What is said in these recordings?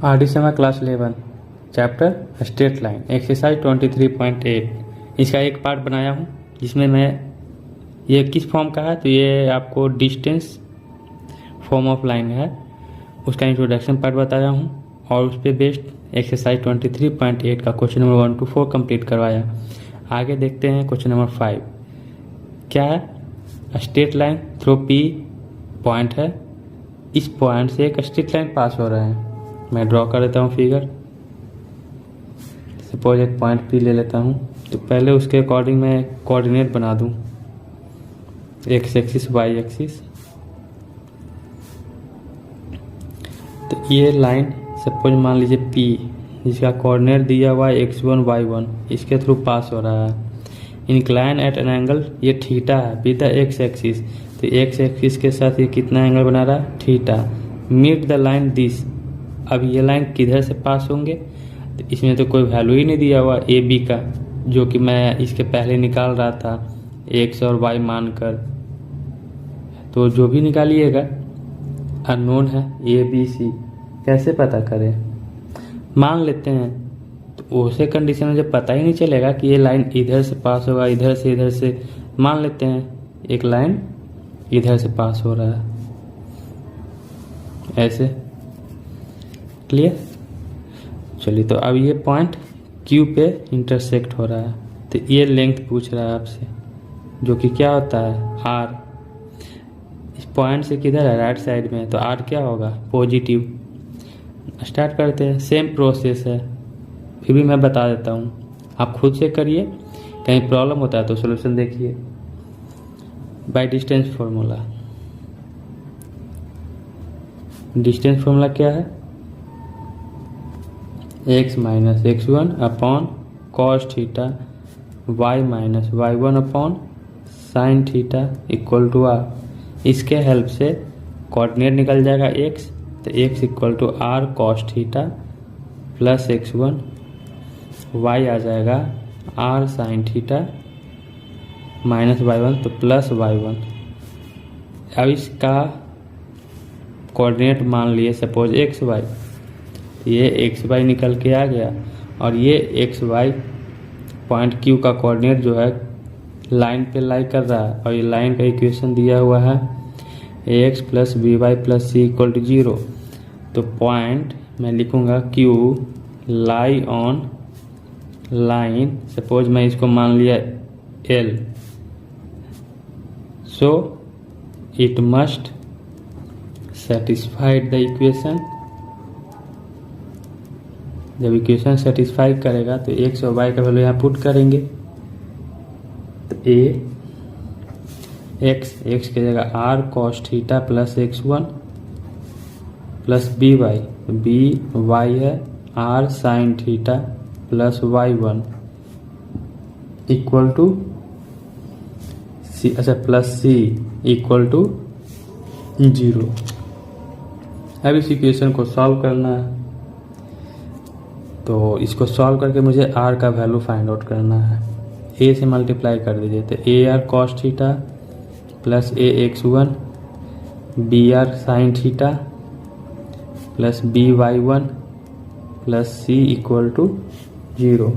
RD class 11 chapter straight line exercise 23.8 इसका एक part बनाया हूँ जिसमें मैं ये किस फॉर्म का है तो ये आपको डिस्टेंस फॉर्म ऑफ लाइन है उसका इंट्रोडक्शन पार्ट बताया हूँ और उस पर बेस्ड एक्सरसाइज 23.8 का क्वेश्चन नंबर 1 to 4 कंप्लीट करवाया। आगे देखते हैं क्वेश्चन नंबर 5 क्या है। Straight line through P point है, इस पॉइंट से एक स्ट्रेट लाइन पास हो रहा है। मैं ड्रॉ कर देता हूँ फिगर। सपोज एक पॉइंट पी ले लेता हूँ तो पहले उसके अकॉर्डिंग मैं कोऑर्डिनेट बना दूँ, एक्स एक्सिस वाई एक्सिस। तो ये लाइन सपोज मान लीजिए पी जिसका कोऑर्डिनेट दिया हुआ है x1 y1 इसके थ्रू पास हो रहा है। इंक्लाइन एट एन एंगल ये थीटा है विद द एक्स एक्सिस, तो एक्स एक्सिस के साथ ये कितना एंगल बना रहा है theta. Meet the line this, अब ये लाइन किधर से पास होंगे तो इसमें तो कोई वैल्यू ही नहीं दिया हुआ ए बी का, जो कि मैं इसके पहले निकाल रहा था एक्स और वाई मानकर। तो जो भी निकालिएगा अननोन है ए बी सी, कैसे पता करें। मान लेते हैं तो उसे कंडीशन में जब पता ही नहीं चलेगा कि ये लाइन इधर से पास होगा, इधर से मान लेते हैं एक लाइन इधर से पास हो रहा है ऐसे। क्लियर। चलिए तो अब ये पॉइंट Q पे इंटरसेक्ट हो रहा है तो ये लेंथ पूछ रहा है आपसे, जो कि क्या होता है R। इस पॉइंट से किधर है राइट साइड में, तो R क्या होगा पॉजिटिव। स्टार्ट करते हैं, सेम प्रोसेस है फिर भी मैं बता देता हूँ, आप खुद से करिए, कहीं प्रॉब्लम होता है तो सॉल्यूशन देखिए। By distance formula, distance formula क्या है x minus x1 upon cos theta y minus y1 upon sine theta equal to r। इसके हेल्प से कोऑर्डिनेट निकल जाएगा x, तो x equal to r cos theta plus x1, y आ जाएगा r sign theta minus y1 तो plus y1। अब इसका कोऑर्डिनेट मान लिए सपोज एक्स वाई, ये एक्स वाई निकल के आ गया और ये एक्स वाई पॉइंट क्यू का कोऑर्डिनेट जो है लाइन पे लाई कर रहा है और ये लाइन का इक्वेशन दिया हुआ है x plus B y plus c equal to 0। तो पॉइंट मैं लिखूँगा Q lie on line, suppose मैं इसको मान लिया L, so it must satisfied the equation. जब इक्वेशन सेटिस्फाई करेगा तो एक्स और वाई का वैल्यू यहाँ पुट करेंगे, तो ए एक्स की जगह R cos theta plus x1 plus B Y है R sine theta plus y1 equal to C, अच्छा प्लस सी इक्वल टू 0। अब इस इक्वेशन को सॉल्व करना है, तो इसको सॉल्व करके मुझे r का वैल्यू फाइंड आउट करना है। a से मल्टीप्लाई कर दीजिए तो a r cos theta plus a x1 b r sine theta plus B y one plus c equal to 0।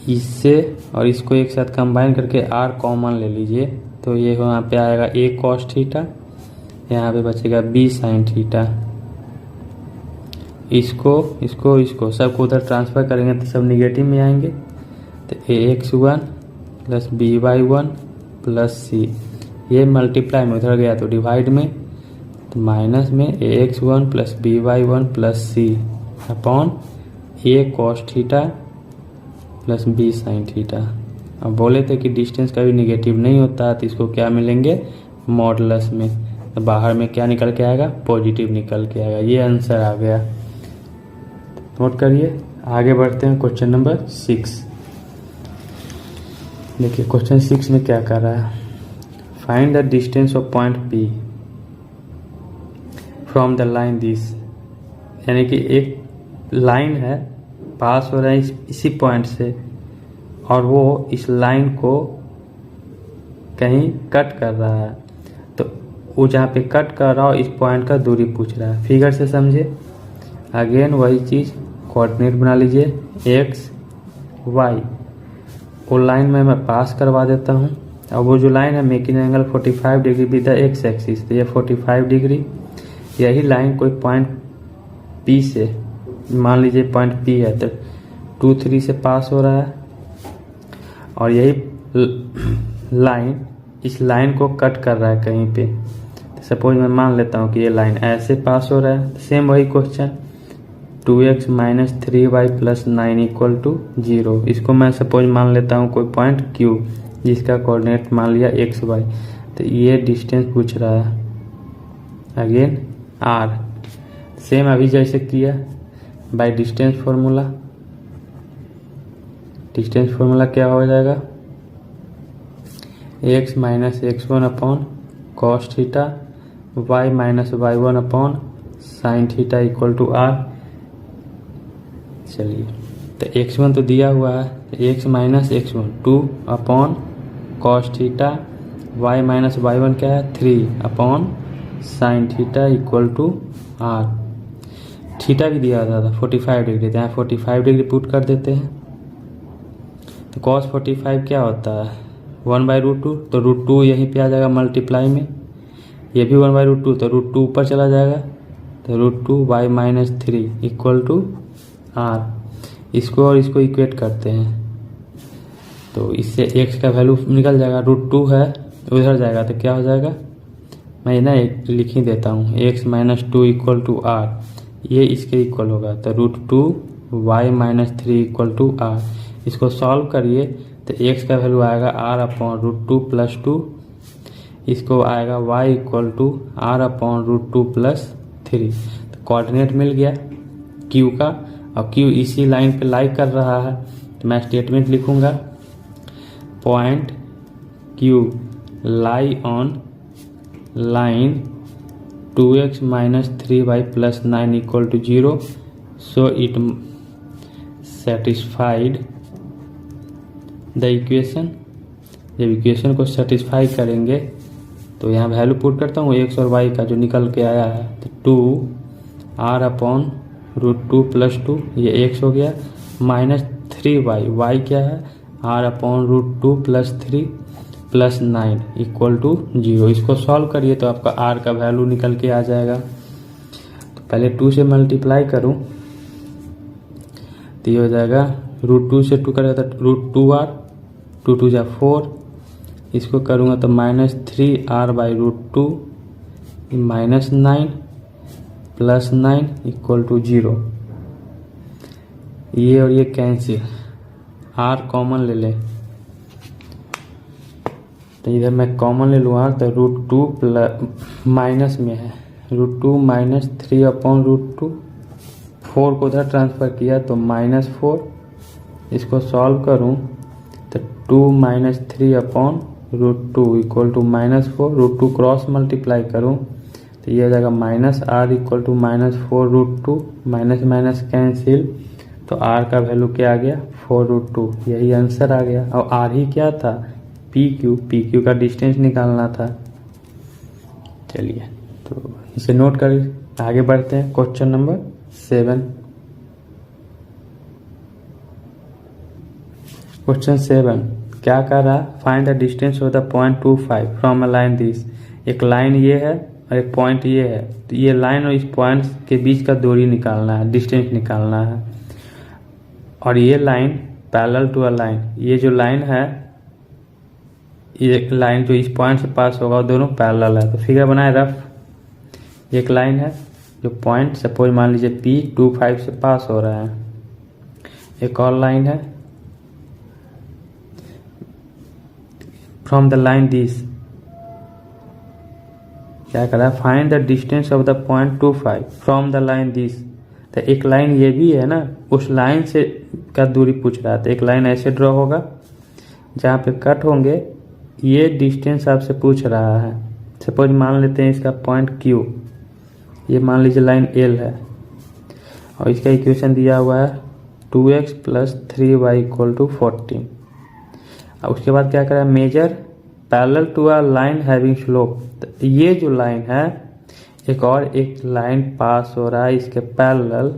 इससे और इसको एक साथ कंबाइन करके r कॉमन ले लीजिए तो ये यहाँ पे आएगा a कॉस थीटा, यहाँ पे बचेगा b साइन थीटा। इसको सबको उधर ट्रांसफ़र करेंगे तो सब निगेटिव में आएंगे, तो ax1 प्लस by1 प्लस सी, ये मल्टीप्लाई में उधर गया तो डिवाइड में, तो माइनस में ax1 plus by1 plus c upon a cos theta plus b sine theta. अब बोले थे कि डिस्टेंस कभी निगेटिव नहीं होता, तो इसको क्या मिलेंगे मॉडुलस में, तो बाहर में क्या निकल के आएगा पॉजिटिव निकल के आएगा। ये आंसर आ गया, नोट करिए। आगे बढ़ते हैं क्वेश्चन नंबर 6। देखिए क्वेश्चन 6 में क्या कर रहा है, find the distance of point P from the line this, यानी कि एक लाइन है पास हो रहा है इसी पॉइंट से और वो इस लाइन को कहीं कट कर रहा है, तो वो जहाँ पे कट कर रहा हो इस पॉइंट का दूरी पूछ रहा है। फिगर से समझे, अगेन वही चीज़, कोऑर्डिनेट बना लीजिए एक्स वाई। वो लाइन में मैं पास करवा देता हूँ। अब वो जो लाइन है making angle 45 degree with the x axis, तो ये 45 डिग्री। यही लाइन कोई पॉइंट पी से, मान लीजिए पॉइंट पी है, तो 2 3 से पास हो रहा है। और यही लाइन इस लाइन को कट कर रहा है कहीं पे। तो सपोज मैं मान लेता हूँ कि ये लाइन ऐसे पास हो रहा है। सेम वही question, 2x minus 3y plus 9 equal to 0। इसको मैं सपोज मान लेता हूँ कोई पॉइंट Q जिसका कोऑर्डिनेट मान लिया एक्स वाई। तो ये डिस्टेंस पूछ रहा है। अगेन R, सेम अभी जैसे किया by distance formula. Distance formula क्या हो जाएगा, x minus x1 upon cos theta, y minus y1 upon sine theta equal to R। चलिए, तो x1 तो दिया हुआ है, x minus x1 2 upon cos theta, y minus y1 क्या है 3 upon sine theta equal to R। Theta भी दिया था 45 डिग्री, तो यहाँ 45 डिग्री पुट कर देते हैं। तो कॉस 45 क्या होता है 1/√2, तो √2 यहीं पे आ जाएगा मल्टीप्लाई में। ये भी 1/√2, तो √2 ऊपर चला जाएगा, तो √2 y minus 3 equal to R। इसको और इसको इक्वेट करते हैं, तो इससे x का वैल्यू निकल जाएगा। √2 है उधर जाएगा तो क्या हो जाएगा, मैं ना एक लिख ही देता हूँ, x minus 2 equal to R। ये इसके इक्वल होगा, तो √2 y minus 3 equal to R। इसको सॉल्व करिए तो x का वैल्यू आएगा R अपॉन √2 प्लस 2। इसको आएगा y equal to R upon √2 plus 3। तो कोऑर्डिनेट मिल गया Q का, और Q इसी लाइन पे लाई कर रहा है। तो मैं स्टेटमेंट लिखूंगा, point Q lie on line 2x minus 3y plus 9 equal to 0, so it satisfied the equation. जब इक्वेशन को सेटिस्फाई करेंगे तो यहाँ वैल्यू पुट करता हूँ x और y का जो निकल के आया है, तो 2r अपॉन √2 प्लस 2, ये x हो गया, माइनस 3y, y क्या है r upon √2 plus 3 plus 9 equal to 0। इसको सॉल्व करिए तो आपका r का वैल्यू निकल के आ जाएगा। तो पहले 2 से मल्टीप्लाई करूँ तो ये हो जाएगा, √2 से 2 करेगा तो √2r, 2 2 जा 4। इसको करूँगा तो minus 3r by √2 minus 9 plus 9 equal to 0। ये और ये कैंसिल, r कॉमन ले लें, तो इधर मैं कॉमन ले लूँ r, तो √2 प्लस माइनस में है, √2 माइनस 3 अपॉन √2, 4 को उधर ट्रांसफ़र किया तो माइनस 4। इसको सॉल्व करूँ तो 2 minus 3 upon √2 equal to minus 4। √2 cross multiply करूँ तो ये हो जाएगा minus r equal to minus 4 √2, minus minus cancel, तो r का वैल्यू क्या आ गया 4 √2। यही आंसर आ गया। और r ही क्या था PQ का डिस्टेंस निकालना था। चलिए, तो इसे नोट कर आगे बढ़ते हैं। Question number 7। क्वेश्चन 7 क्या कर रहा है, find the distance of the point 25 from a line this. एक लाइन ये है और एक पॉइंट ये है, तो ये लाइन और इस पॉइंट के बीच का दूरी निकालना है, डिस्टेंस निकालना है। और ये line parallel to a line, ये जो लाइन है, ये लाइन जो इस पॉइंट से पास होगा वो दोनों पैरेलल है। तो फिगर बनाए रफ। एक लाइन है जो पॉइंट सपोज मान लीजिए P25 से पास हो रहा है। एक और लाइन है फ्रॉम द लाइन दिस, क्या कर रहा है, find the distance of the point 25 from the line this. तो एक लाइन ये भी है ना, उस लाइन से का दूरी पूछ रहा था। एक लाइन ऐसे ड्रॉ होगा जहाँ पे कट होंगे, ये डिस्टेंस आपसे पूछ रहा है। सपोज मान लेते हैं इसका पॉइंट Q, ये मान लीजिए लाइन L है, और इसका इक्वेशन दिया हुआ है 2x plus 3y equal to 14। और उसके बाद क्या करें, measured parallel to a line having slope. तो ये जो लाइन है एक लाइन पास हो रहा है इसके पैरेलल,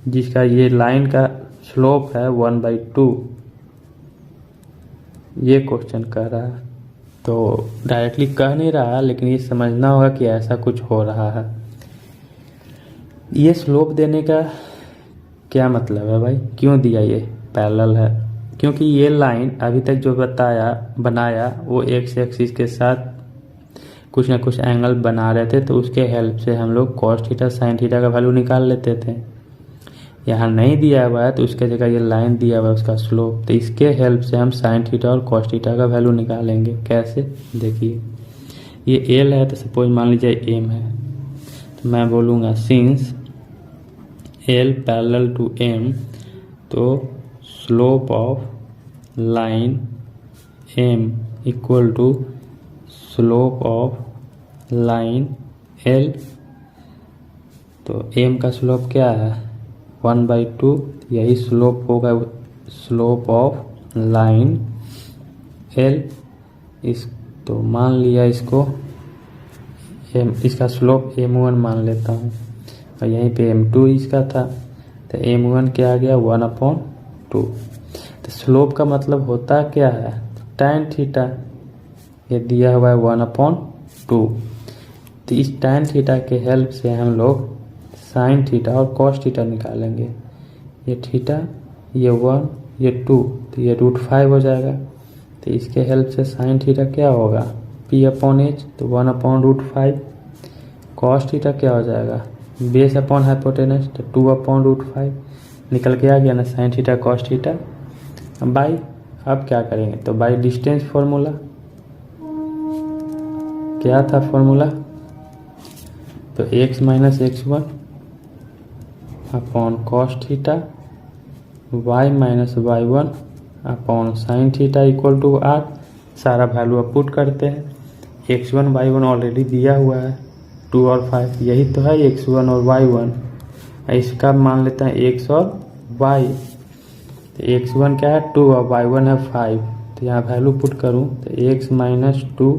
जिसका ये लाइन का स्लोप है 1/2। ये क्वेश्चन कर रहा है, तो डायरेक्टली कह नहीं रहा है, लेकिन ये समझना होगा कि ऐसा कुछ हो रहा है। ये स्लोप देने का क्या मतलब है भाई, क्यों दिया? ये पैरेलल है क्योंकि ये लाइन अभी तक जो बनाया वो एक्स एक्सिस के साथ कुछ ना कुछ एंगल बना रहे थे, तो उसके हेल्प से हम लोग कॉस थीटा साइन थीटा का वैल्यू निकाल लेते थे। यहाँ नहीं दिया हुआ है तो उसके जगह ये लाइन दिया हुआ है उसका स्लोप, तो इसके हेल्प से हम साइन थीटा और कॉस थीटा का वैल्यू निकालेंगे। कैसे? देखिए, ये एल है तो सपोज मान लीजिए एम है, तो मैं बोलूँगा since L parallel to M, तो slope of line M equal to slope of line L. तो एम का स्लोप क्या है 1/2, यही स्लोप होगा स्लोप ऑफ लाइन एल। इस तो मान लिया इसको एम, इसका स्लोप m1 मान लेता हूँ, और यहीं पे m2 इसका था, तो m1 क्या आ गया 1/2। तो स्लोप का मतलब होता क्या है, tan थीटा, ये दिया हुआ है 1/2। तो इस tan थीटा के हेल्प से हम लोग साइन थीटा और कॉस थीटा निकालेंगे। ये थीटा, ये 1, ये 2, तो ये √5 हो जाएगा। तो इसके हेल्प से साइन थीटा क्या होगा P/H, तो 1/√5। कॉस थीटा क्या हो जाएगा बेस अपॉन हाइपोटेनस, तो 2/√5। निकल के आ गया ना sine theta cos theta. By, अब क्या करेंगे, तो बाई डिस्टेंस फॉर्मूला क्या था फॉर्मूला, तो x - x1 upon cos theta, y - y1 upon sine theta equal to r। सारा वैल्यू अब पुट करते हैं। x1 y1 ऑलरेडी दिया हुआ है 2 और 5, यही तो है x1 और y1। इसका मान लेते हैं x और y, तो x1 क्या है 2 और y1 है 5, तो यहाँ वैल्यू पुट करूँ तो x - 2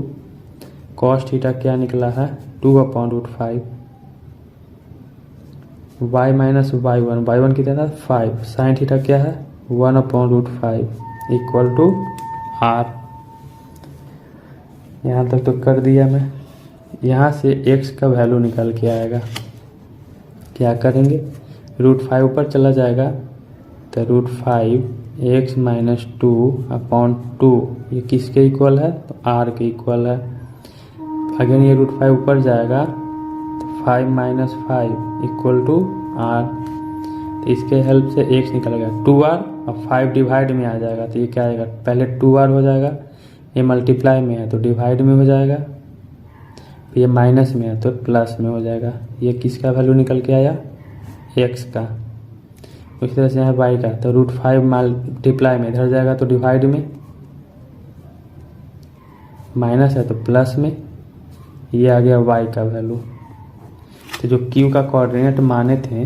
कॉस थीटा क्या निकला है 2/5, y - y1 कितना था 5, साइन थीटा क्या है 1/5 इक्वल टू r। यहाँ तक तो कर दिया मैं। यहाँ से x का वैल्यू निकल के आएगा, क्या करेंगे √5 ऊपर चला जाएगा, तो √5 x - 2/2 ये किसके इक्वल है, तो r के इक्वल है। अगेन ये √5 ऊपर जाएगा, तो 5 - 5 इक्वल टू r। तो इसके हेल्प से x निकलेगा 2r और 5 डिवाइड में आ जाएगा, तो ये क्या आएगा, पहले 2r हो जाएगा, ये मल्टीप्लाई में है तो डिवाइड में हो जाएगा, ये माइनस में है तो प्लस में हो जाएगा। ये किसका वैल्यू निकल के आया x का। उसी तरह से यहाँ y का, तो √5 मल्टीप्लाई में इधर जाएगा तो डिवाइड में, माइनस है तो प्लस में, ये आ गया y का वैल्यू। तो जो q का कोऑर्डिनेट माने थे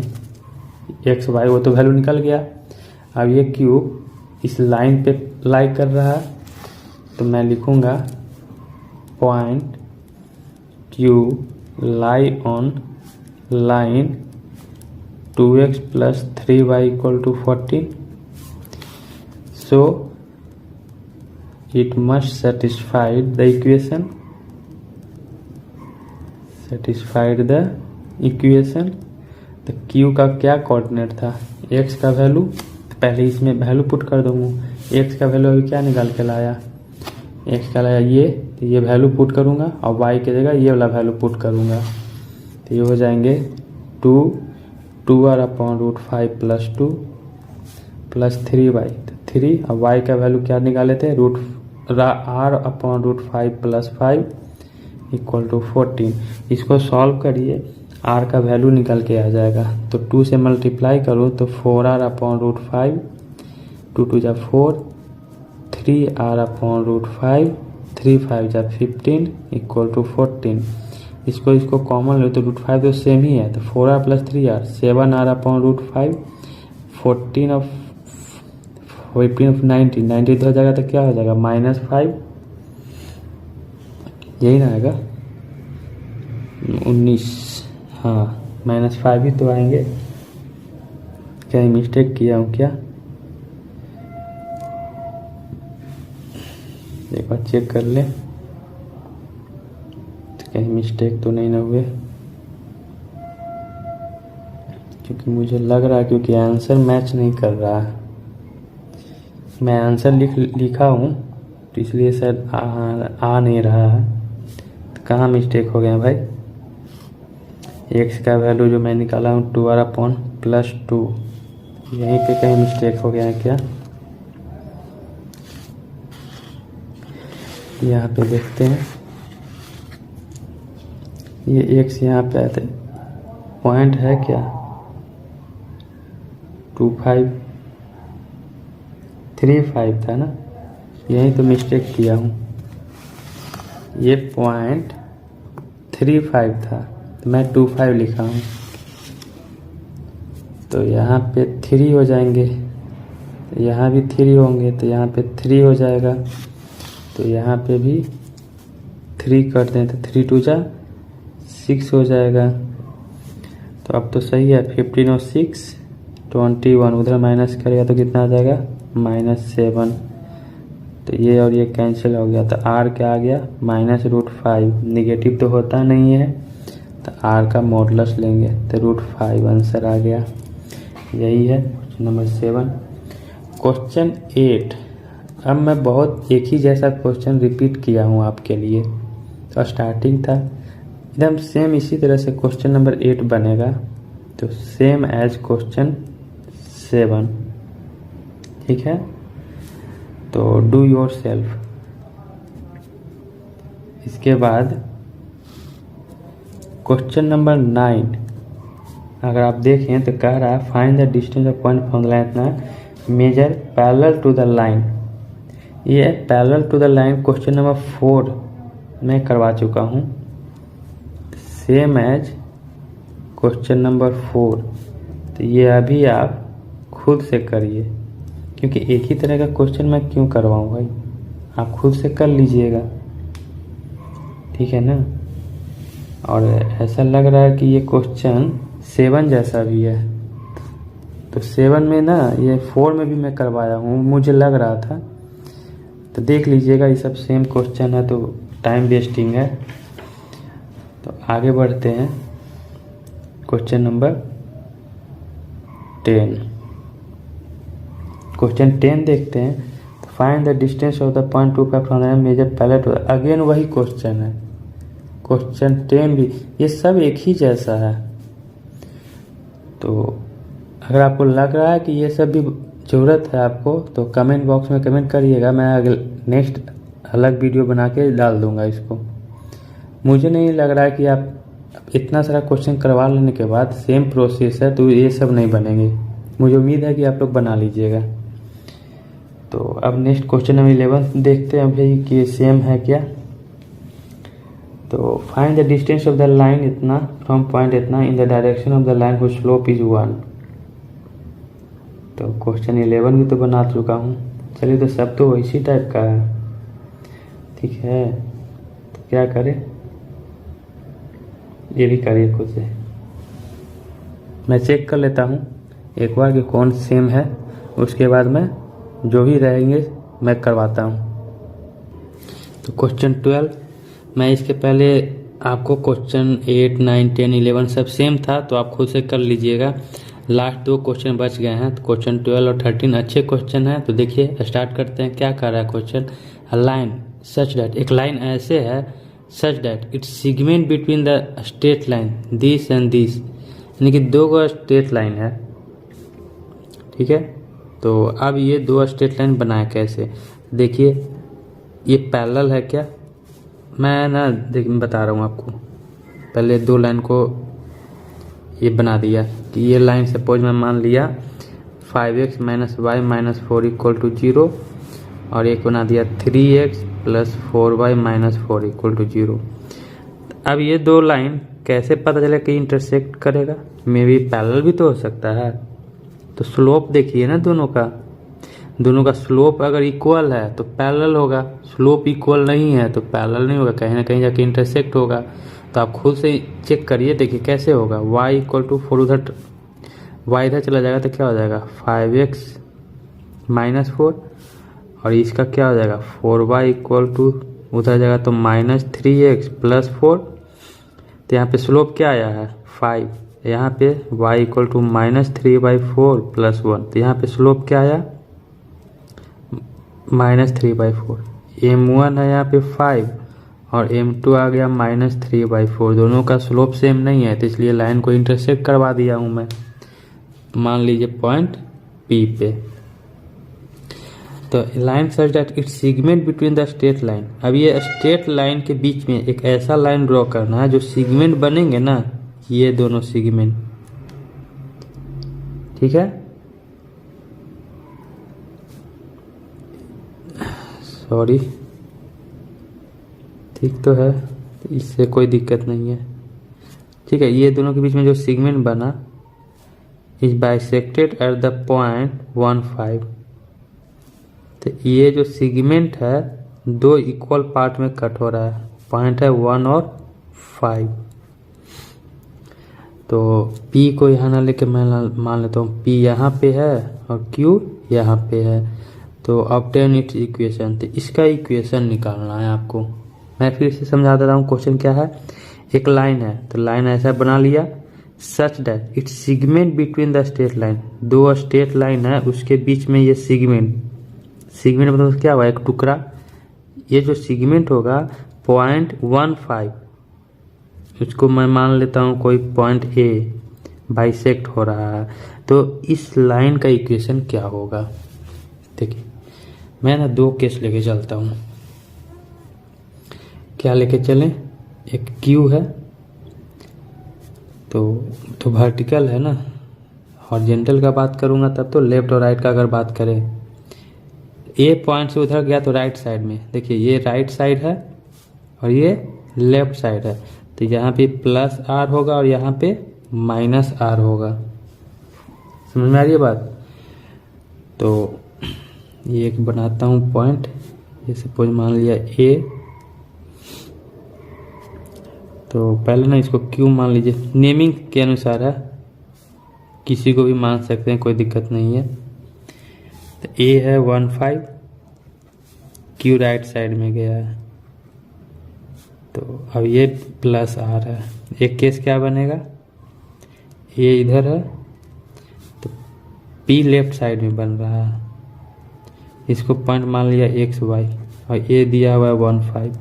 x y वो तो वैल्यू निकल गया। अब ये q इस लाइन पे लाई कर रहा है, तो मैं लिखूंगा point q lie on line 2x + 3y = 14, so it must satisfy the equation, तो q का क्या कोऑर्डिनेट था x का वैल्यू, तो पहले इसमें वैल्यू पुट कर दूंगा। x का वैल्यू अभी क्या निकाल के लाया, x का लाया ये, तो ये वैल्यू पुट करूंगा और y की जगह ये वाला वैल्यू पुट करूंगा, तो ये हो जाएंगे 2r/√5 + 2 + 3y, तो 3 और y का वैल्यू क्या निकाले थे r/√5 + 5 = 14। इसको सॉल्व करिए, r का वैल्यू निकल के आ जाएगा, तो 2 से मल्टीप्लाई करो तो 4r/√5, 2 × 2 = 4, 3r/√5, 3 × 5 = 15 = 14। इसको कॉमन लो तो √5 तो सेम ही है, तो 4r + 3r 7r/√5, 14 of 90 इधर जाएगा तो क्या हो जाएगा -5, यही ना आएगा, 19, हाँ -5 ही तो आएंगे। कहीं मिस्टेक किया हूँ क्या? एक बार चेक कर ले, तो कहीं मिस्टेक तो नहीं ना हुए, क्योंकि मुझे लग रहा है क्योंकि आंसर मैच नहीं कर रहा है। मैं आंसर लिखा हूँ तो इसलिए शायद आ नहीं रहा है। तो कहाँ मिस्टेक हो गया भाई? एक्स का वैल्यू जो मैं निकाला हूँ 2r/+2, यहीं पे कहीं मिस्टेक हो गया है क्या? यहाँ पे देखते हैं, ये एक्स यहाँ पे आते पॉइंट है क्या? 2535 था ना, यही तो मिस्टेक किया हूँ। ये 0.35 था तो मैं 25 लिखा हूँ, तो यहाँ पे 3 हो जाएंगे, तो यहाँ भी 3 होंगे, तो यहाँ पे 3 हो जाएगा, तो यहाँ पे भी 3 कर दें तो 3 2 जा 6 हो जाएगा। तो अब तो सही है, 15 और 6 21, उधर माइनस करेगा तो कितना आ जाएगा? -7। तो ये और ये कैंसिल हो गया, तो r क्या आ गया? -√5। निगेटिव तो होता नहीं है, तो r का मॉडुलस लेंगे तो √5 आंसर आ गया। यही है क्वेश्चन नंबर 7। क्वेश्चन 8, अब मैं बहुत एक ही जैसा क्वेश्चन रिपीट किया हूँ आपके लिए। तो स्टार्टिंग था एकदम सेम इसी तरह से क्वेश्चन नंबर 8 बनेगा, तो सेम एज क्वेश्चन 7, ठीक है। तो डू योर सेल्फ। इसके बाद क्वेश्चन नंबर 9, अगर आप देखें तो कह रहा है find the distance of point from the line इतना measure parallel to the line. ये parallel to the line question number 4 मैं करवा चुका हूँ, सेम एज क्वेश्चन नंबर 4। तो ये अभी आप खुद से करिए, क्योंकि एक ही तरह का क्वेश्चन मैं क्यों करवाऊँ भाई, आप खुद से कर लीजिएगा, ठीक है ना। और ऐसा लग रहा है कि ये क्वेश्चन 7 जैसा भी है, तो 7 में ना ये 4 में भी मैं करवाया हूँ, मुझे लग रहा था। तो देख लीजिएगा, ये सब सेम क्वेश्चन है, तो टाइम वेस्टिंग है। तो आगे बढ़ते हैं, क्वेश्चन नंबर 10। क्वेश्चन 10 देखते हैं। Find the distance of the point 25 from the measured parallel to, again वही क्वेश्चन है। क्वेश्चन 10 भी ये सब एक ही जैसा है। तो अगर आपको लग रहा है कि ये सब भी ज़रूरत है आपको, तो कमेंट बॉक्स में कमेंट करिएगा, मैं अगले नेक्स्ट अलग वीडियो बना के डाल दूंगा इसको। मुझे नहीं लग रहा है कि आप इतना सारा क्वेश्चन करवा लेने के बाद सेम प्रोसेस है तो ये सब नहीं बनेंगे। मुझे उम्मीद है कि आप लोग बना लीजिएगा। तो अब नेक्स्ट क्वेश्चन नंबर 11 देखते हैं भाई कि सेम है क्या। तो find the distance of the line इतना फ्रॉम पॉइंट इतना in the direction of the line whose slope is 1। तो क्वेश्चन 11 भी तो बना चुका हूँ। चलिए, तो सब तो वैसी टाइप का है, ठीक है। तो क्या करें, ये भी करिए खुद से। मैं चेक कर लेता हूँ एक बार कि कौन सेम है, उसके बाद मैं जो भी रहेंगे मैं करवाता हूँ। तो क्वेश्चन 12, मैं इसके पहले आपको क्वेश्चन 8, 9, 10, 11 सब सेम था, तो आप खुद से कर लीजिएगा। लास्ट 2 क्वेश्चन बच गए हैं, तो क्वेश्चन 12 और 13 अच्छे क्वेश्चन हैं। तो देखिए स्टार्ट करते हैं। क्या कर रहा है question? A line such that, एक लाइन ऐसे है such that it's segment between the straight line this and this, यानी कि 2 गो स्ट्रेट लाइन है, ठीक है। तो अब ये 2 स्ट्रेट लाइन बनाए कैसे? देखिए ये पैरेलल है क्या? मैं ना बता रहा हूँ आपको। पहले 2 लाइन को ये बना दिया कि ये लाइन सपोज मैं मान लिया 5x - y - 4 = 0, और एक बना दिया 3x + 4y - 4 = 0। अब ये 2 लाइन कैसे पता चले कि इंटरसेक्ट करेगा? मे बी पैरेलल भी तो हो सकता है। तो स्लोप देखिए ना, दोनों का स्लोप अगर इक्वल है तो पैरेलल होगा, स्लोप इक्वल नहीं है तो पैरेलल नहीं होगा, कहीं ना कहीं जाके इंटरसेक्ट होगा। तो आप खुद से चेक करिए, देखिए कैसे होगा। y इक्वल टू 4 उधर y इधर चला जाएगा तो क्या हो जाएगा 5x माइनस 4, और इसका क्या हो जाएगा 4y इक्वल टू उधर जाएगा तो -3x प्लस 4। तो यहाँ पे स्लोप क्या आया है 5, यहाँ पे y इक्वल टू -3/4 प्लस 1, तो यहाँ पे स्लोप क्या आया -3/4। m1 है यहाँ पे 5 और m2 आ गया -3/4, दोनों का स्लोप सेम नहीं है, तो इसलिए लाइन को इंटरसेक्ट करवा दिया हूँ मैं, मान लीजिए पॉइंट P पे। तो line such that it's segment between the straight line. अब ये स्ट्रेट लाइन के बीच में एक ऐसा लाइन ड्रॉ करना है जो सेगमेंट बनेंगे ना, ये दोनों सेगमेंट, ठीक है। सॉरी, ठीक तो है, तो इससे कोई दिक्कत नहीं है, ठीक है। ये दोनों के बीच में जो सेगमेंट बना is bisected at the point 1 5। तो ये जो सेगमेंट है दो इक्वल पार्ट में कट हो रहा है, पॉइंट है 1 और 5। तो P को यहाँ ना लेके मैं मान लेता हूँ P यहाँ पे है और Q यहाँ पे है। तो ऑब्टेन इट्स इक्वेशन, तो इसका इक्वेशन निकालना है आपको। मैं फिर से समझा देता हूँ, क्वेश्चन क्या है। एक लाइन है, तो लाइन ऐसा बना लिया such that it's segment between the straight line, दो स्ट्रेट लाइन है उसके बीच में ये सेगमेंट मतलब क्या हुआ एक टुकड़ा। ये जो सेगमेंट होगा पॉइंट 1 5, उसको मैं मान लेता हूँ कोई पॉइंट A बाइसेक्ट हो रहा है, तो इस लाइन का इक्वेशन क्या होगा। देखिए मैं ना दो केस लेके चलता हूँ, क्या लेके चलें, एक Q है तो वर्टिकल है ना, हॉरिजॉन्टल का बात करूँगा तब तो लेफ्ट और राइट का अगर बात करें, A पॉइंट से उधर गया तो राइट साइड में, देखिए ये राइट साइड है और ये लेफ्ट साइड है, तो यहाँ पे +r होगा और यहाँ पे -r होगा। समझ में आ रही है बात। तो ये एक बनाता हूँ पॉइंट, ये सपोज मान लिया A, तो पहले ना इसको Q मान लीजिए, नेमिंग के अनुसार है, किसी को भी मान सकते हैं, कोई दिक्कत नहीं है। तो A है 1 5, Q राइट साइड में गया है, तो अब ये +r है। एक केस क्या बनेगा, A इधर है तो P लेफ्ट साइड में बन रहा है, इसको पॉइंट मान लिया x y और A दिया हुआ है 1 5।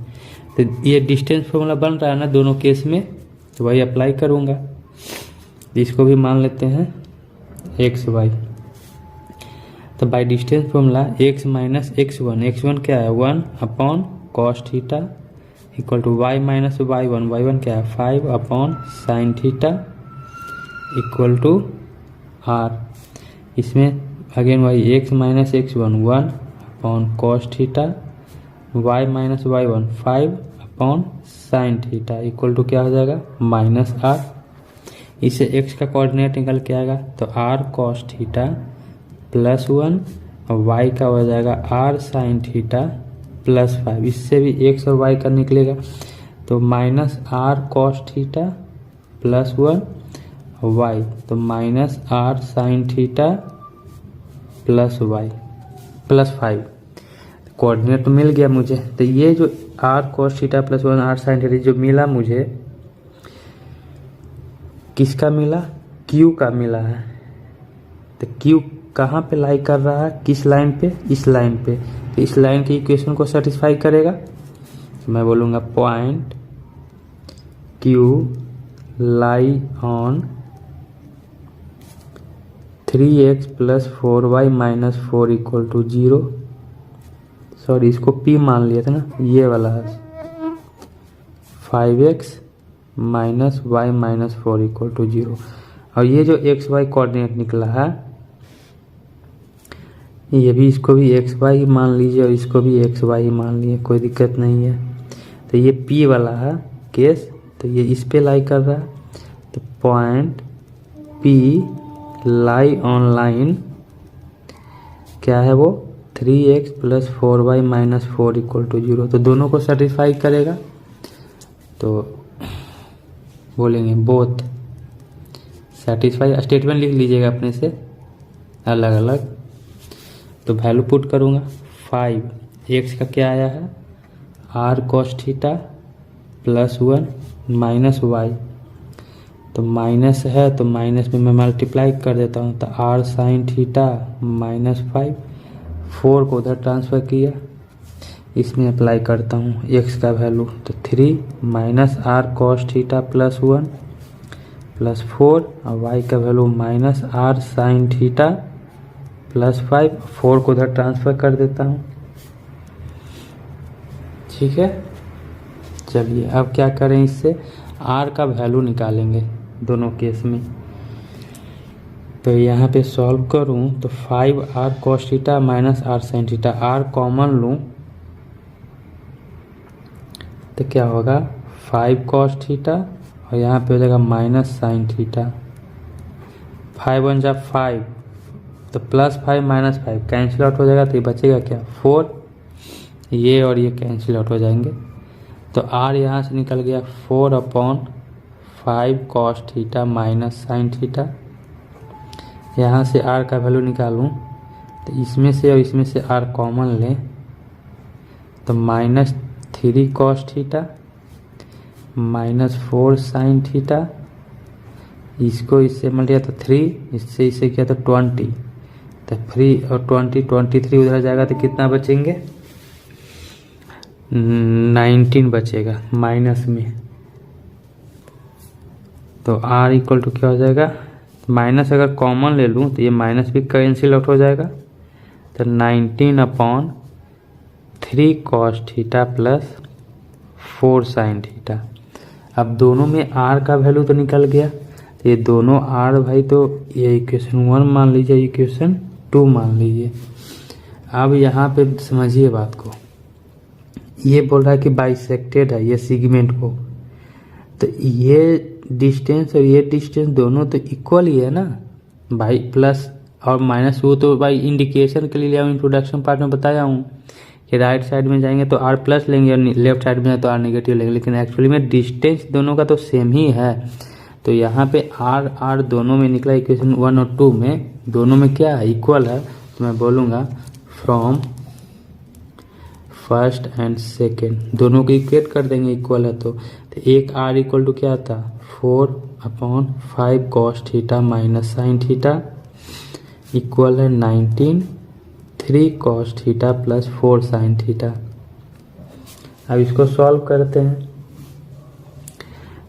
तो ये डिस्टेंस फॉर्मूला बन रहा है ना दोनों केस में, तो वही अप्लाई करूँगा। इसको भी मान लेते हैं x y। तो by distance formula x minus x1 क्या है 1/cos theta equal to y minus y1 क्या है 5/sin theta equal to r। इसमें अगेन वही x minus x1 1/cos theta, y minus y1 5/sin theta equal to क्या हो जाएगा -r। इससे x का कोऑर्डिनेट निकल के आएगा तो r cos थीटा +1 और y का हो जाएगा r sin थीटा +5। इससे भी x और y का निकलेगा तो -r cos थीटा +1 और y तो -r sin थीटा +5। कोऑर्डिनेट तो मिल गया मुझे। तो ये जो r cos theta +1 r sin theta जो मिला मुझे, किसका मिला, Q का मिला है। तो Q कहाँ पे लाई कर रहा है, किस लाइन पे, इस लाइन पे। तो इस लाइन की इक्वेशन को सेटिस्फाई करेगा, तो मैं बोलूँगा point Q lie on 3x + 4y - 4 equal to 0। Sorry, इसको P मान लिया था ना, ये वाला है 5x - y - 4 इक्वल टू 0। और ये जो x y कोऑर्डिनेट निकला है, ये भी, इसको भी x y ही मान लीजिए और इसको भी x y ही मान लीजिए, कोई दिक्कत नहीं है। तो ये P वाला है केस, तो ये इस पे लाई कर रहा है। तो point P lie on line क्या है वो 3x + 4y - 4 इक्वल टू 0। तो दोनों को सेटिस्फाई करेगा। तो बोलेंगे बोथ सेटिस्फाई। स्टेटमेंट लिख लीजिएगा अपने से अलग अलग। तो वैल्यू पुट करूँगा 5 एक्स का क्या आया है r cos theta plus 1 minus y. तो माइनस है तो माइनस में मैं मल्टीप्लाई कर देता हूँ तो आर साइन थीटा माइनस 5। 4 को उधर ट्रांसफ़र किया, इसमें अप्लाई करता हूँ एक्स का वैल्यू तो 3 minus r cos theta plus 1 plus 4 और वाई का value minus r sine theta plus 5। 4 को उधर ट्रांसफ़र कर देता हूँ। ठीक है, चलिए अब क्या करें, इससे आर का वैल्यू निकालेंगे दोनों केस में। तो यहाँ पे सॉल्व करूँ तो 5 r cos theta minus r sine theta, r common लूँ तो क्या होगा 5 कॉस थीटा और यहाँ पे हो जाएगा माइनस साइन थीटा। 5 1 जा 5 तो प्लस 5 माइनस 5 कैंसिल आउट हो जाएगा तो ये बचेगा क्या 4। ये और ये कैंसिल आउट हो जाएंगे तो आर यहाँ से निकल गया 4/5 cos theta minus sine theta. यहाँ से आर का वैल्यू निकालूँ तो इसमें से और इसमें से आर कॉमन लें तो minus 3 cos theta minus 4 sine theta. इसको इससे मिल गया तो 3, इससे इसे किया तो 20 तो 3 और 23 उधर जाएगा तो कितना बचेंगे 19 बचेगा माइनस में। तो r इक्वल टू क्या हो जाएगा, माइनस अगर कॉमन ले लूँ तो ये माइनस भी कैंसिल आउट हो जाएगा तो 19/3 cos theta plus 4 sign theta. अब दोनों में r का वैल्यू तो निकल गया तो ये दोनों r भाई, तो ये इक्वेशन 1 मान लीजिए, इक्वेशन 2 मान लीजिए। अब यहाँ पे समझिए बात को, ये बोल रहा है कि बाइसेक्टेड है ये सेगमेंट को, तो ये डिस्टेंस और ये डिस्टेंस दोनों तो इक्वल ही है ना भाई। प्लस और माइनस वो तो भाई इंडिकेशन के लिए लिया हूँ, इंट्रोडक्शन पार्ट में बताया हूँ कि राइट साइड में जाएंगे तो r प्लस लेंगे और लेफ्ट साइड में जाए तो r नेगेटिव लेंगे, लेकिन एक्चुअली में डिस्टेंस दोनों का तो सेम ही है। तो यहाँ पे r दोनों में निकला, इक्वेशन 1 और 2 में दोनों में क्या है इक्वल है। तो मैं बोलूँगा फ्रॉम फर्स्ट एंड सेकेंड दोनों को इक्वेट कर देंगे इक्वल है तो एक r इक्वल टू क्या था 4/5 cos theta minus sign theta equal है 19/3 cos theta plus 4 sign theta. अब इसको सॉल्व करते हैं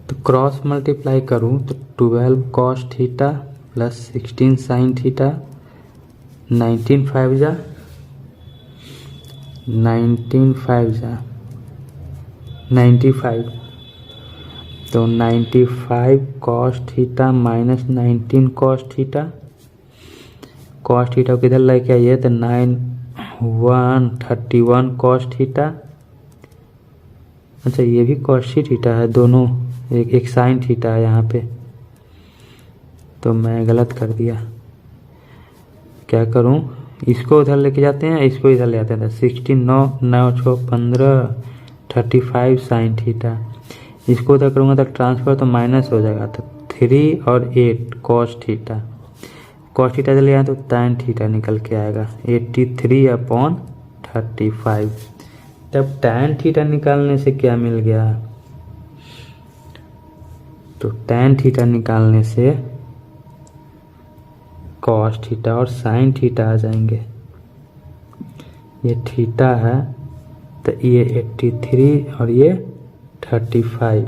तो क्रॉस मल्टीप्लाई करूँ तो 12 cos theta plus 16 sine theta 19 5 जा 95 तो 95 cos theta minus 19 cos theta. Cos theta को किधर लेके आइए तो 31 कॉस थीटा। अच्छा ये भी कॉस थीटा है, दोनों एक साइन थीटा है यहाँ पे, तो मैं गलत कर दिया। क्या करूँ, इसको उधर लेके जाते हैं, इसको इधर ले आते हैं। 16 9 6 15 35 साइन थीटा। इसको उधर करूँगा तो ट्रांसफर तो माइनस हो जाएगा तो 3 और 8 कॉस थीटा। कॉस थीटा ले आए तो tan थीटा निकल के आएगा 83/35। तब tan थीटा निकालने से क्या मिल गया, तो tan थीटा निकालने से कॉस थीटा और साइन थीटा आ जाएंगे। ये थीटा है तो ये 83 और ये 35,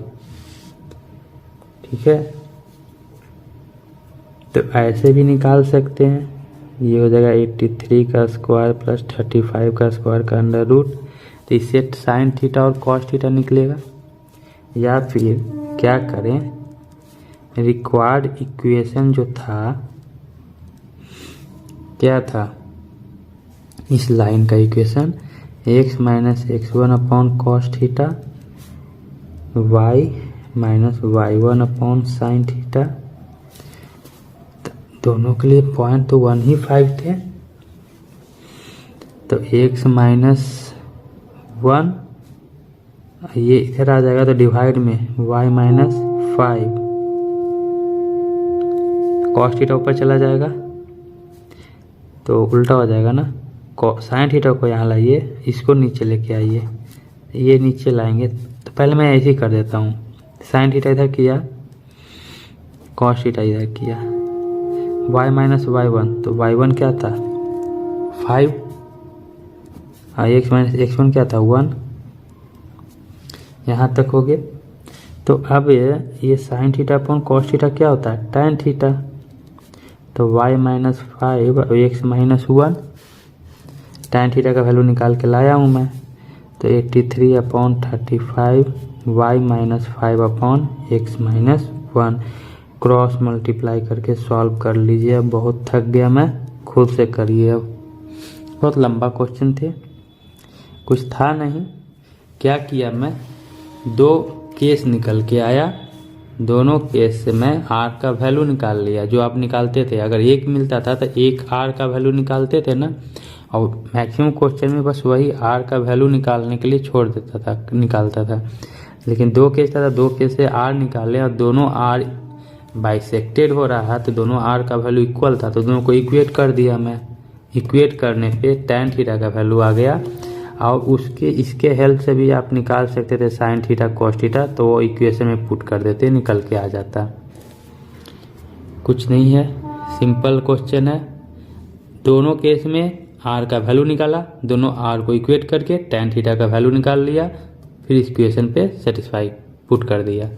ठीक है। तो ऐसे भी निकाल सकते हैं, ये हो जाएगा 83 का स्क्वायर प्लस 35 का स्क्वायर का अंडर रूट, तो इससे साइन थीटा और कॉस थीटा निकलेगा। या फिर क्या करें, रिक्वायर्ड इक्वेशन जो था क्या था, इस लाइन का equation x minus x1 upon cos theta y minus y1 upon sine theta. दोनों के लिए पॉइंट तो 1 ही 5 थे, तो x माइनस 1 ये इधर आ जाएगा तो डिवाइड में y माइनस 5 cos थीटा ऊपर चला जाएगा तो उल्टा हो जाएगा ना, साइन थीटा को यहाँ लाइए, इसको नीचे लेके आइए, ये नीचे लाएंगे। तो पहले मैं ऐसे ही कर देता हूँ, साइन थीटा इधर किया, कॉस थीटा इधर किया, y माइनस y1, तो y1 क्या था 5, x माइनस x1 क्या था 1, यहाँ तक हो गए। तो अब ये sine theta upon cos theta क्या होता है tan थीटा, तो y माइनस 5 और x माइनस 1, tan थीटा का वैल्यू निकाल के लाया हूँ मैं, तो 83 upon 35 y minus 5 upon x minus 1, cross multiply करके सॉल्व कर लीजिए। अब बहुत थक गया मैं, खुद से करिए। अब बहुत लंबा क्वेश्चन थे, कुछ था नहीं। क्या किया मैं, दो केस निकल के आया, दोनों केस से मैं r का वैल्यू निकाल लिया। जो आप निकालते थे, अगर एक मिलता था तो एक r का वैल्यू निकालते थे ना, और मैक्सिमम क्वेश्चन में बस वही r का वैल्यू निकालने के लिए छोड़ देता था, निकालता था। लेकिन दो केस था, दो केस से r निकाले और दोनों r बाइसेक्टेड हो रहा है, तो दोनों r का वैल्यू इक्वल था, तो दोनों को इक्वेट कर दिया मैं। इक्वेट करने पे tan थीटा का वैल्यू आ गया, और उसके इसके हेल्प से भी आप निकाल सकते थे साइन थीटा कॉस थीटा, तो वो इक्वेशन में पुट कर देते, निकल के आ जाता। कुछ नहीं है, सिंपल क्वेश्चन है। दोनों केस में r का वैल्यू निकाला, दोनों r को इक्वेट करके tan थीटा का वैल्यू निकाल लिया, फिर इस इक्वेशन पे सेटिस्फाई पुट कर दिया।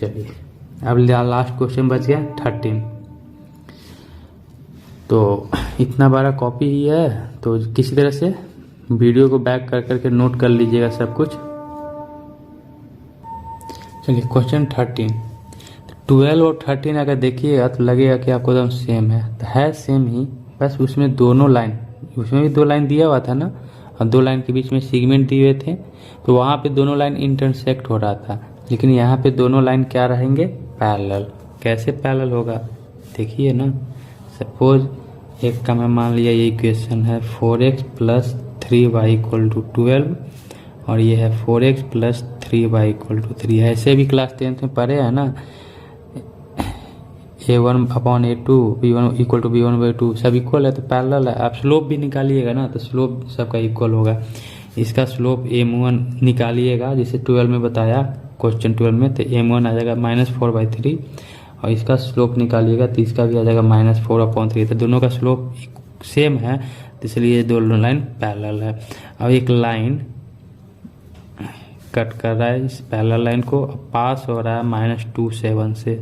चलिए अब लास्ट क्वेश्चन बच गया 13। तो इतना बड़ा कॉपी ही है, तो किसी तरह से वीडियो को बैक कर करके नोट कर लीजिएगा सब कुछ। चलिए क्वेश्चन 13, 12 और 13 अगर देखिएगा तो लगेगा कि आपको एकदम सेम है, तो है सेम ही, बस उसमें दोनों लाइन, उसमें भी दो लाइन दिया हुआ था ना, और दो लाइन के बीच में सेगमेंट दिए हुए थे, तो वहाँ पे दोनों लाइन इंटरसेक्ट हो रहा था। लेकिन यहाँ पे दोनों लाइन क्या रहेंगे, पैरेलल। कैसे पैरेलल होगा देखिए ना, सपोज एक का मैं मान लिया ये इक्वेशन है 4x plus 3y equal to 12, और ये है 4x plus 3y equal to 3। ऐसे भी क्लास 10th में पढ़े हैं ना, a1 upon a2 b1 equal to b1/2, सब इक्वल है तो पैरेलल है। आप स्लोप भी निकालिएगा ना, तो स्लोप सबका इक्वल होगा। इसका स्लोप m1 निकालिएगा, जैसे 12 में बताया, क्वेश्चन 12 में, तो m1 आ जाएगा -4/3, और इसका स्लोप निकालिएगा तो इसका भी आ जाएगा -4/3। तो दोनों का स्लोप सेम है, तो इसलिए ये दोनों लाइन पैरेलल है। अब एक लाइन कट कर रहा है इस पैरेलल लाइन को, पास हो रहा है -2 से,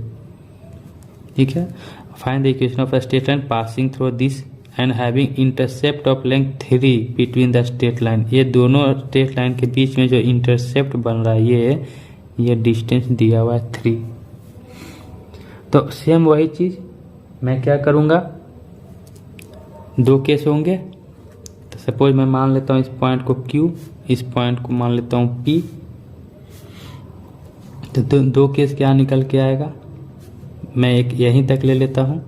ठीक है। Find the equation of a straight line passing through this and having intercept of length 3 between the straight line. ये दोनों स्ट्रेट लाइन के बीच में जो इंटरसेप्ट बन रहा है, ये डिस्टेंस दिया हुआ है 3। तो सेम वही चीज मैं क्या करूँगा, दो केस होंगे। तो सपोज मैं मान लेता हूँ इस पॉइंट को Q, इस पॉइंट को मान लेता हूँ P। तो दो केस क्या निकल के आएगा, मैं एक यहीं तक ले लेता हूँ,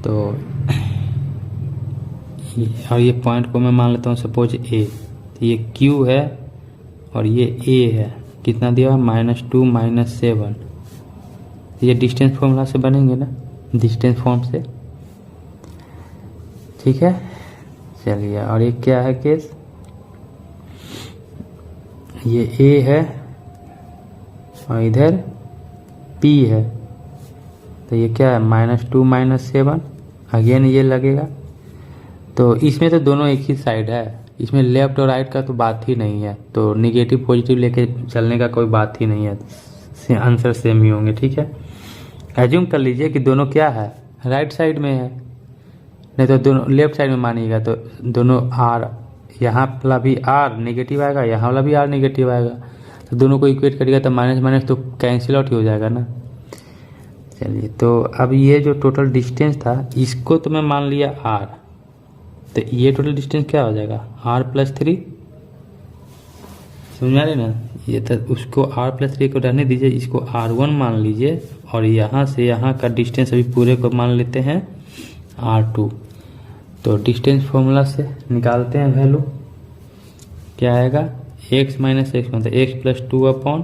तो और ये पॉइंट को मैं मान लेता हूँ सपोज A। तो ये Q है और ये A है, कितना दिया हुआ -2 -7। ये डिस्टेंस फॉर्मूला से बनेंगे ना, डिस्टेंस फॉर्म से, ठीक है। चलिए, और ये क्या है केस, ये A है और इधर P है, तो ये क्या है -2 -7, अगेन ये लगेगा। तो इसमें तो दोनों एक ही साइड है, इसमें लेफ्ट और राइट का तो बात ही नहीं है, तो निगेटिव पॉजिटिव लेके चलने का कोई बात ही नहीं है, आंसर सेम ही होंगे, ठीक है। एज्यूम कर लीजिए कि दोनों क्या है, राइट साइड में है, नहीं तो दोनों लेफ्ट साइड में मानिएगा तो दोनों R, यहाँ वाला भी R नेगेटिव आएगा, यहाँ वाला भी R नेगेटिव आएगा, तो दोनों को इक्वेट करिएगा तो माइनस माइनस तो कैंसिल आउट ही हो जाएगा ना। चलिए, तो अब ये जो टोटल डिस्टेंस था इसको तो मैं मान लिया R, तो ये टोटल डिस्टेंस क्या हो जाएगा R+3, समझ आ रहे ना। ये तो उसको R+3 को रहने दीजिए, इसको R1 मान लीजिए, और यहाँ से यहाँ का डिस्टेंस अभी पूरे को मान लेते हैं R2। तो डिस्टेंस फॉर्मूला से निकालते हैं वैल्यू, क्या आएगा x - x1, तो x + 2 अपॉन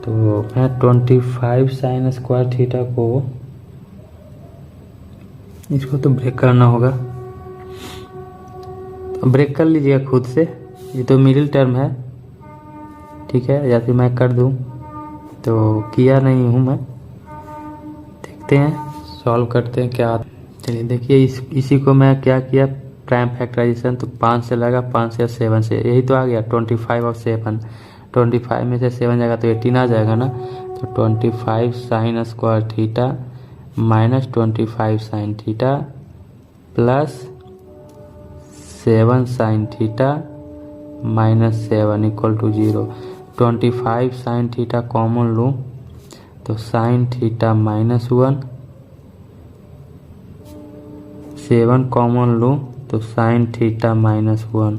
तो मैं 25 साइन स्क्वायर थीटा को, इसको तो ब्रेक करना होगा, तो ब्रेक कर लीजिएगा खुद से, ये तो मिडिल टर्म है, ठीक है, या फिर मैं कर दूं, तो किया नहीं हूँ मैं, देखते हैं सॉल्व करते हैं क्या। चलिए देखिए, इसी को मैं क्या किया, प्राइम फैक्टराइजेशन, तो 5 से लगा, 5 से 7 से, यही तो आ गया 25 और 7, 25 में से 7 जाएगा तो 18 आ जाएगा ना, तो 25 sine square theta minus 25 sine theta plus 7 sine theta minus 7 equal to 0। 25 sine theta common लूँ तो साइन थीटा -1, 7 कॉमन लूँ तो साइन थीटा -1,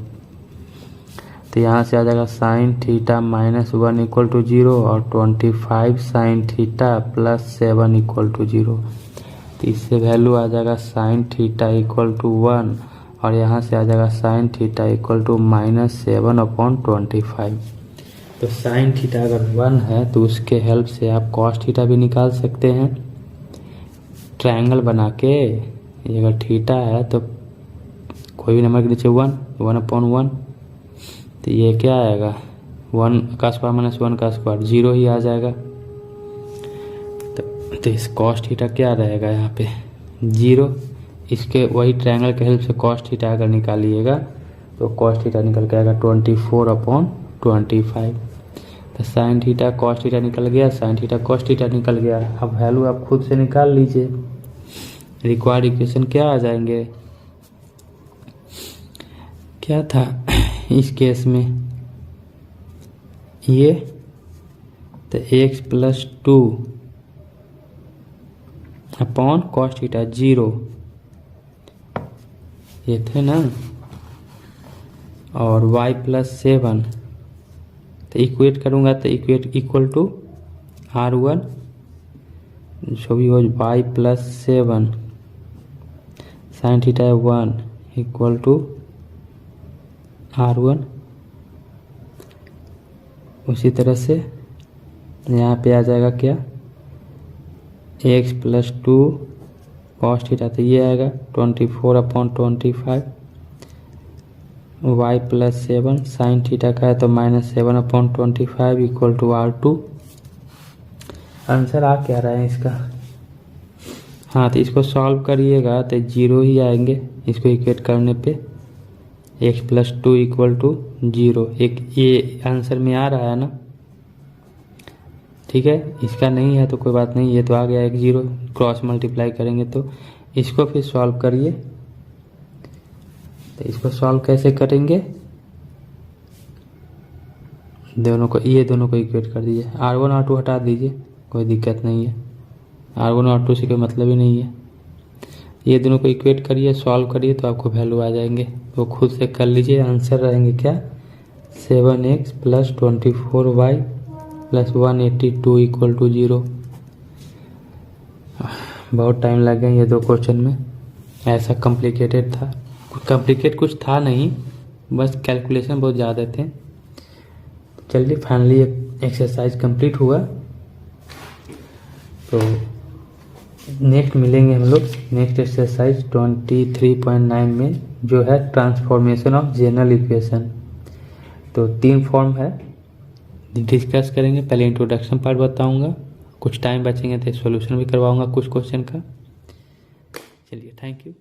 तो यहाँ से आ जाएगा साइन थीटा -1 इक्वल टू 0 और 25 sine theta plus 7 equal to 0, तो इससे वैल्यू आ जाएगा साइन थीटा इक्वल टू 1 और यहाँ से आ जाएगा साइन थीटा इक्वल टू -7/25। तो साइन थीटा अगर 1 है तो उसके हेल्प से आप कॉस थीटा भी निकाल सकते हैं, ट्रायंगल बना के। ये अगर थीटा है तो कोई भी नंबर के नीचे 1/1, तो ये क्या आएगा, 1 का स्क्वायर माइनस 1 का स्क्वायर 0 ही आ जाएगा। तो इस कॉस थीटा क्या रहेगा यहाँ पे 0, इसके वही ट्रायंगल के हेल्प से कॉस थीटा अगर निकालिएगा तो कॉस थीटा निकल के आएगा 24/25। तो साइन थीटा कॉस थीटा निकल गया, साइन थीटा कॉस थीटा निकल गया। अब वैल्यू आप खुद से निकाल लीजिए, रिक्वायर्ड इक्वेशन क्या आ जाएंगे, क्या था इस केस में ये, तो x + 2 अपॉन कॉस थीटा 0 ये थे ना, और y + 7, तो इक्वेट करूँगा तो इक्वेट इक्वल टू R1 जो भी हो, y + 7 sine theta 1 equal to R1। उसी तरह से यहाँ पे आ जाएगा क्या, x + 2 कॉस थीटा, तो ये आएगा 24/25, y + 7 साइन थीटा का है तो -7/25 इक्वल टू R2। आंसर आ क्या रहा है इसका, हाँ, तो इसको सॉल्व करिएगा तो 0 ही आएंगे, इसको इक्वेट करने पे x + 2 इक्वल टू 0, एक ये आंसर में आ रहा है ना, ठीक है। इसका नहीं है तो कोई बात नहीं, ये तो आ गया एक 0, क्रॉस मल्टीप्लाई करेंगे तो इसको फिर सॉल्व करिए। तो इसको सॉल्व कैसे करेंगे, दोनों को, ये दोनों को इक्वेट कर दीजिए, R1 R2 हटा दीजिए, कोई दिक्कत नहीं है, R1 R2 से कोई मतलब ही नहीं है। ये दोनों को इक्वेट करिए, सॉल्व करिए तो आपको वैल्यू आ जाएंगे, तो खुद से कर लीजिए। आंसर रहेंगे क्या, 7x + 24y + 182 इक्वल टू 0। बहुत टाइम लग गया ये 2 क्वेश्चन में, ऐसा कॉम्प्लिकेटेड था, कॉम्प्लिकेट कुछ था नहीं, बस कैलकुलेशन बहुत ज़्यादा थे। चलिए फाइनली एक्सरसाइज कंप्लीट हुआ, तो नेक्स्ट मिलेंगे हम लोग नेक्स्ट एक्सरसाइज 23.9 में, जो है ट्रांसफॉर्मेशन ऑफ जनरल इक्वेशन। तो 3 फॉर्म है, डिस्कस करेंगे। पहले इंट्रोडक्शन पार्ट बताऊंगा, कुछ टाइम बचेंगे तो सॉल्यूशन भी करवाऊंगा कुछ क्वेश्चन का। चलिए, थैंक यू।